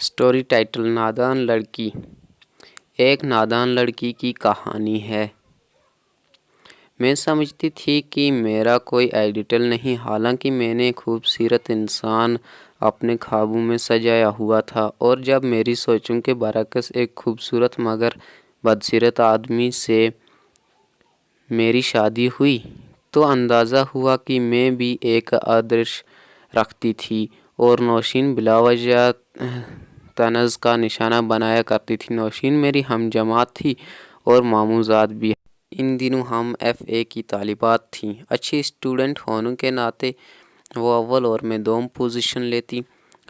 Story title نادان لڑکی۔ ایک نادان لڑکی کی کہانی ہے۔ میں سمجھتی تھی کہ میرا کوئی آئیڈیل نہیں، حالانکہ میں نے خوبصورت انسان اپنے خوابوں میں سجایا ہوا تھا، اور جب میری سوچوں کے برعکس ایک خوبصورت مگر بدسیرت آدمی سے میری شادی ہوئی تو اندازہ ہوا کہ میں بھی ایک آدرش رکھتی تھی اور نوشین بلا وجہ طنز کا نشانہ بنایا کرتی تھی۔ نوشین میری ہم جماعت تھی اور ماموزاد بھی۔ ان دنوں ہم FA کی طالبات تھیں۔ اچھی اسٹوڈنٹ ہونے کے ناطے وہ اول اور میں دوم پوزیشن لیتی۔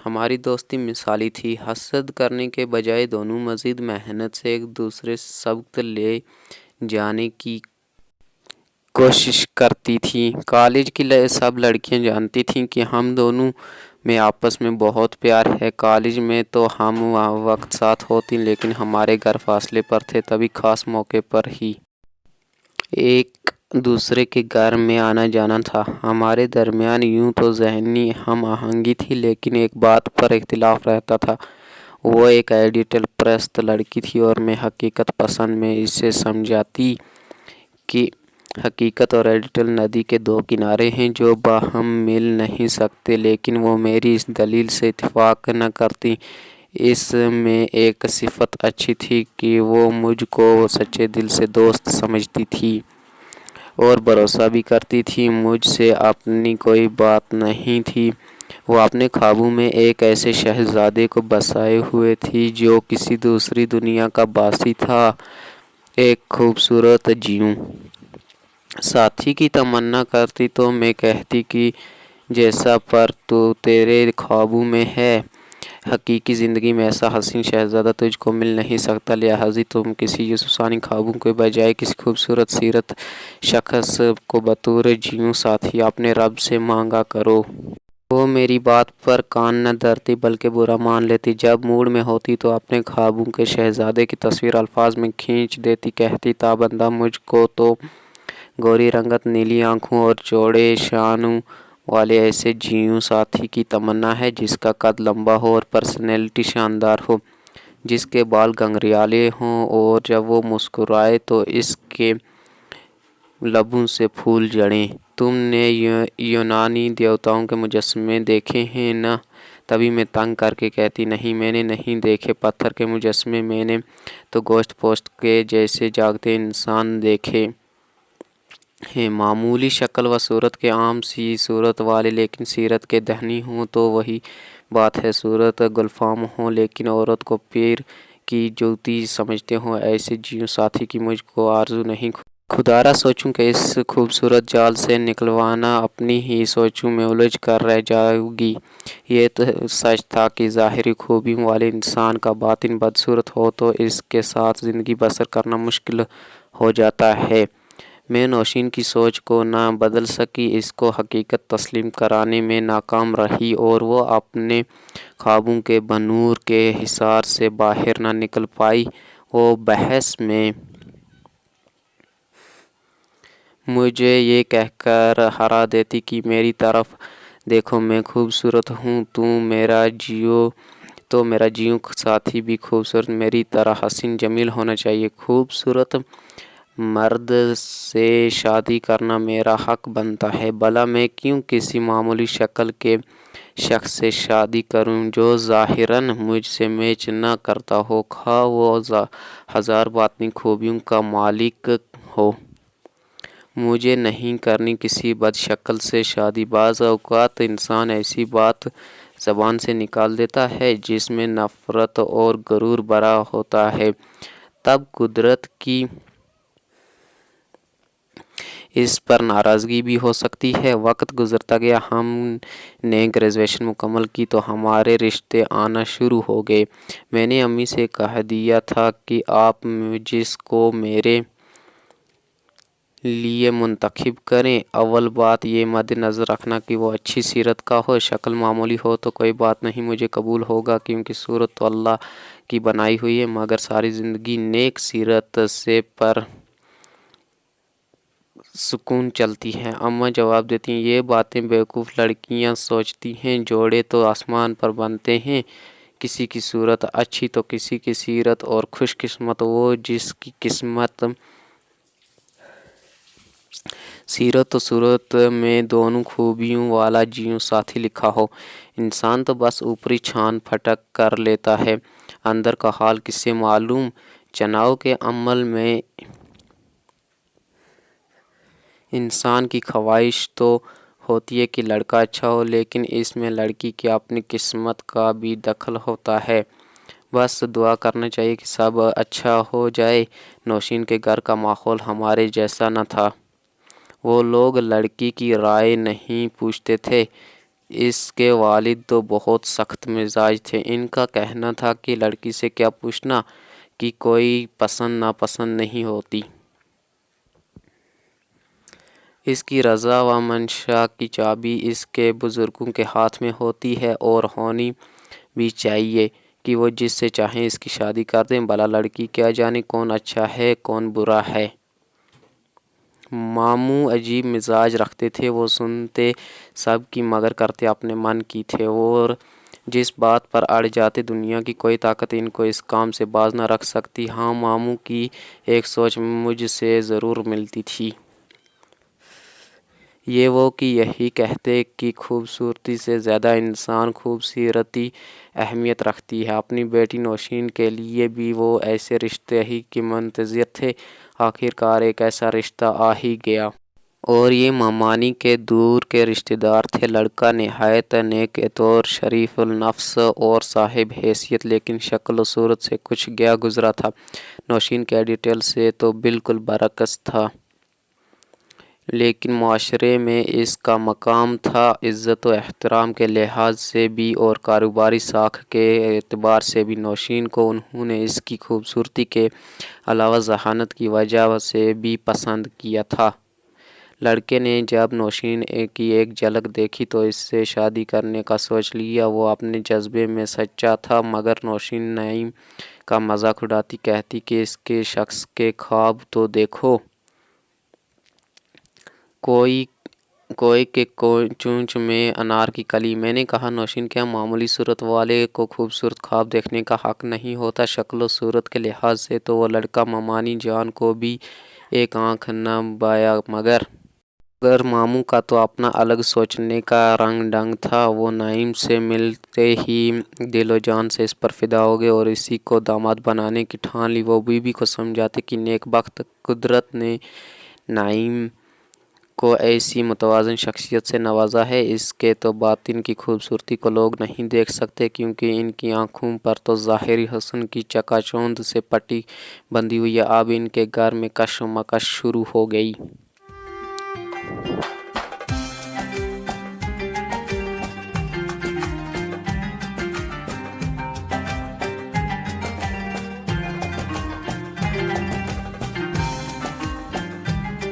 ہماری دوستی مثالی تھی۔ حسد کرنے کے بجائے دونوں مزید محنت سے ایک دوسرے سے سبق لے جانے کی کوشش کرتی تھیں۔ کالج کی سب لڑکیاں جانتی تھیں کہ ہم دونوں میں آپس میں بہت پیار ہے۔ کالج میں تو ہم وقت ساتھ ہوتی، لیکن ہمارے گھر فاصلے پر تھے، تبھی خاص موقع پر ہی ایک دوسرے کے گھر میں آنا جانا تھا۔ ہمارے درمیان یوں تو ذہنی ہم آہنگی تھی، لیکن ایک بات پر اختلاف رہتا تھا۔ وہ ایک آئیڈیل پرست لڑکی تھی اور میں حقیقت پسند۔ میں اسے سمجھاتی کہ حقیقت اور آئیڈیل ندی کے دو کنارے ہیں جو باہم مل نہیں سکتے، لیکن وہ میری اس دلیل سے اتفاق نہ کرتی۔ اس میں ایک صفت اچھی تھی کہ وہ مجھ کو سچے دل سے دوست سمجھتی تھی اور بھروسہ بھی کرتی تھی۔ مجھ سے اپنی کوئی بات نہیں تھی۔ وہ اپنے خوابوں میں ایک ایسے شہزادے کو بسائے ہوئے تھی جو کسی دوسری دنیا کا باسی تھا۔ ایک خوبصورت جیوں ساتھی کی تمنا کرتی تو میں کہتی کہ جیسا پر تو تیرے خوابوں میں ہے، حقیقی زندگی میں ایسا حسین شہزادہ تجھ کو مل نہیں سکتا، لہٰذا تم کسی یوسفزئی خوابوں کے بجائے کسی خوبصورت سیرت شخص کو بطور جیوں ساتھی اپنے رب سے مانگا کرو۔ وہ میری بات پر کان نہ دھرتی بلکہ برا مان لیتی۔ جب موڈ میں ہوتی تو اپنے خوابوں کے شہزادے کی تصویر الفاظ میں کھینچ دیتی، کہتی تابندہ مجھ کو تو گوری رنگت، نیلی آنکھوں اور چوڑے شانوں والے ایسے جیوں ساتھی کی تمنا ہے جس کا قد لمبا ہو اور پرسنالٹی شاندار ہو، جس کے بال گھنگریالے ہوں اور جب وہ مسکرائے تو اس کے لبوں سے پھول جھڑیں۔ تم نے یونانی دیوتاؤں کے مجسمے دیکھے ہیں نا؟ تبھی میں تنگ کر کے کہتی نہیں، میں نے نہیں دیکھے پتھر کے مجسمے، میں نے تو گوشت پوشت کے جیسے جاگتے انسان دیکھے ہیں، معمولی شکل و صورت کے، عام سی صورت والے، لیکن سیرت کے دھنی ہوں تو وہی بات ہے، صورت گلفام ہو لیکن عورت کو پیر کی جوتی سمجھتے ہوں، ایسے جیوں ساتھی کی مجھ کو آرزو نہیں۔ خدارا سوچوں کہ اس خوبصورت جال سے نکلوانا اپنی ہی سوچوں میں الجھ کر رہ جاؤں گی۔ یہ تو سچ تھا کہ ظاہری خوبیوں والے انسان کا باطن بدصورت ہو تو اس کے ساتھ زندگی بسر کرنا مشکل ہو جاتا ہے۔ میں نوشین کی سوچ کو نہ بدل سکی، اس کو حقیقت تسلیم کرانے میں ناکام رہی اور وہ اپنے خوابوں کے بنور کے حصار سے باہر نہ نکل پائی۔ وہ بحث میں مجھے یہ کہہ کر ہرا دیتی کہ میری طرف دیکھو، میں خوبصورت ہوں تو میرا جیوں ساتھی بھی خوبصورت، میری طرح حسین جمیل ہونا چاہیے۔ خوبصورت مرد سے شادی کرنا میرا حق بنتا ہے، بھلا میں کیوں کسی معمولی شکل کے شخص سے شادی کروں جو ظاہراً مجھ سے میچ نہ کرتا ہو، خواہ وہ ہزار باطنی خوبیوں کا مالک ہو۔ مجھے نہیں کرنی کسی بد شکل سے شادی۔ بعض اوقات انسان ایسی بات زبان سے نکال دیتا ہے جس میں نفرت اور غرور بھرا ہوتا ہے، تب قدرت کی اس پر ناراضگی بھی ہو سکتی ہے۔ وقت گزرتا گیا، ہم نے گریجویشن مکمل کی تو ہمارے رشتے آنا شروع ہو گئے۔ میں نے امی سے کہہ دیا تھا کہ آپ جس کو میرے لیے منتخب کریں، اول بات یہ مد نظر رکھنا کہ وہ اچھی سیرت کا ہو، شکل معمولی ہو تو کوئی بات نہیں، مجھے قبول ہوگا، کیونکہ صورت تو اللہ کی بنائی ہوئی ہے، مگر ساری زندگی نیک سیرت سے پر سکون چلتی ہے۔ اماں جواب دیتی یہ باتیں بیوقوف لڑکیاں سوچتی ہیں، جوڑے تو آسمان پر بنتے ہیں، کسی کی صورت اچھی تو کسی کی سیرت، اور خوش قسمت وہ جس کی قسمت سیرت و صورت میں دونوں خوبیوں والا جیون ساتھی لکھا ہو۔ انسان تو بس اوپری چھان پھٹک کر لیتا ہے، اندر کا حال کسے معلوم۔ چناؤ کے عمل میں انسان کی خواہش تو ہوتی ہے کہ لڑکا اچھا ہو، لیکن اس میں لڑکی کی اپنی قسمت کا بھی دخل ہوتا ہے۔ بس دعا کرنا چاہیے کہ سب اچھا ہو جائے۔ نوشین کے گھر کا ماحول ہمارے جیسا نہ تھا۔ وہ لوگ لڑکی کی رائے نہیں پوچھتے تھے۔ اس کے والد تو بہت سخت مزاج تھے۔ ان کا کہنا تھا کہ لڑکی سے کیا پوچھنا، کہ کوئی پسند ناپسند نہیں ہوتی۔ اس کی رضا و منشا کی چابی اس کے بزرگوں کے ہاتھ میں ہوتی ہے، اور ہونی بھی چاہیے کہ وہ جس سے چاہیں اس کی شادی کر دیں۔ بھلا لڑکی کیا جانے کون اچھا ہے کون برا ہے۔ ماموں عجیب مزاج رکھتے تھے۔ وہ سنتے سب کی مگر کرتے اپنے من کی تھے، اور جس بات پر اڑ جاتے دنیا کی کوئی طاقت ان کو اس کام سے باز نہ رکھ سکتی۔ ہاں، ماموں کی ایک سوچ مجھ سے ضرور ملتی تھی۔ یہ وہ کہ یہی کہتے کہ خوبصورتی سے زیادہ انسان خوبصورتی اہمیت رکھتی ہے۔ اپنی بیٹی نوشین کے لیے بھی وہ ایسے رشتے ہی کے منتظر تھے۔ آخرکار ایک ایسا رشتہ آ ہی گیا۔ اور یہ مامانی کے دور کے رشتے دار تھے۔ لڑکا نہایت نیک اطور، شریف النفس اور صاحب حیثیت، لیکن شکل و صورت سے کچھ گیا گزرا تھا۔ نوشین کے ایڈیٹل سے تو بالکل برعکس تھا، لیکن معاشرے میں اس کا مقام تھا۔ عزت و احترام کے لحاظ سے بھی اور کاروباری ساکھ کے اعتبار سے بھی نوشین کو انہوں نے اس کی خوبصورتی کے علاوہ ذہانت کی وجہ سے بھی پسند کیا تھا۔ لڑکے نے جب نوشین کی ایک جھلک دیکھی تو اس سے شادی کرنے کا سوچ لیا۔ وہ اپنے جذبے میں سچا تھا، مگر نوشین نعیم کا مذاق اڑاتی کہتی کہ اس کے شخص کے خواب تو دیکھو۔ کوئی کہ چونچ میں انار کی کلی۔ میں نے کہا نوشین، کیا معمولی صورت والے کو خوبصورت خواب دیکھنے کا حق نہیں ہوتا؟ شکل و صورت کے لحاظ سے تو وہ لڑکا مامانی جان کو بھی ایک آنکھ نہ بایا، مگر ماموں کا تو اپنا الگ سوچنے کا رنگ ڈھنگ تھا۔ وہ نعیم سے ملتے ہی دل و جان سے اس پر فدا ہو گئے اور اسی کو داماد بنانے کی ٹھان لی۔ وہ بیوی کو سمجھاتے کہ نیک بخت قدرت نے نعیم کو ایسی متوازن شخصیت سے نوازا ہے، اس کے تو باطن کی خوبصورتی کو لوگ نہیں دیکھ سکتے، کیونکہ ان کی آنکھوں پر تو ظاہری حسن کی چکا چوند سے پٹی بندھی ہوئی ہے۔ اب ان کے گھر میں کش و مکش شروع ہو گئی۔